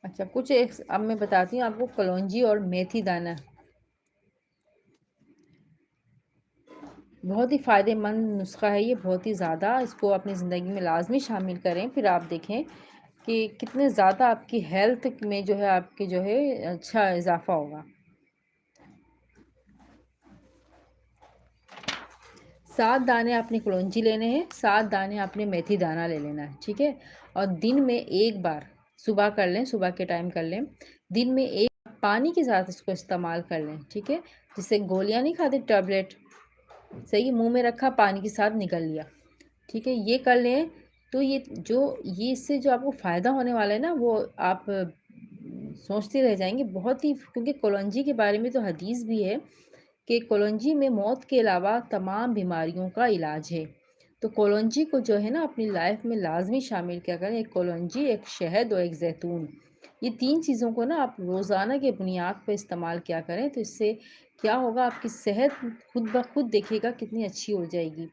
اچھا کچھ ایک اب میں بتاتی ہوں آپ کو، کلونجی اور میتھی دانہ بہت ہی فائدہ مند نسخہ ہے یہ، بہت ہی زیادہ، اس کو اپنی زندگی میں لازمی شامل کریں، پھر آپ دیکھیں کہ کتنے زیادہ آپ کی ہیلتھ میں جو ہے آپ کے جو ہے اچھا اضافہ ہوگا۔ 7 دانے آپ نے کلونجی لینے ہیں، 7 دانے آپ نے میتھی دانہ لے لینا ہے، ٹھیک ہے؟ اور دن میں ایک بار صبح کر لیں، صبح کے ٹائم کر لیں، دن میں ایک پانی کے ساتھ اس کو استعمال کر لیں، ٹھیک ہے؟ جس سے گولیاں نہیں کھاتے ٹیبلٹ، صحیح منہ میں رکھا پانی کے ساتھ نکل لیا، ٹھیک ہے؟ یہ کر لیں تو یہ اس سے جو آپ کو فائدہ ہونے والا ہے نا، وہ آپ سوچتے رہ جائیں گے بہت ہی، کیونکہ کلونجی کے بارے میں تو حدیث بھی ہے کہ کلونجی میں موت کے علاوہ تمام بیماریوں کا علاج ہے۔ تو کلونجی کو جو ہے نا اپنی لائف میں لازمی شامل کیا کریں، ایک کلونجی، ایک شہد اور ایک زیتون، یہ 3 چیزوں کو نا آپ روزانہ کے بنیاد پہ استعمال کیا کریں، تو اس سے کیا ہوگا، آپ کی صحت خود بخود دیکھیے گا کتنی اچھی ہو جائے گی۔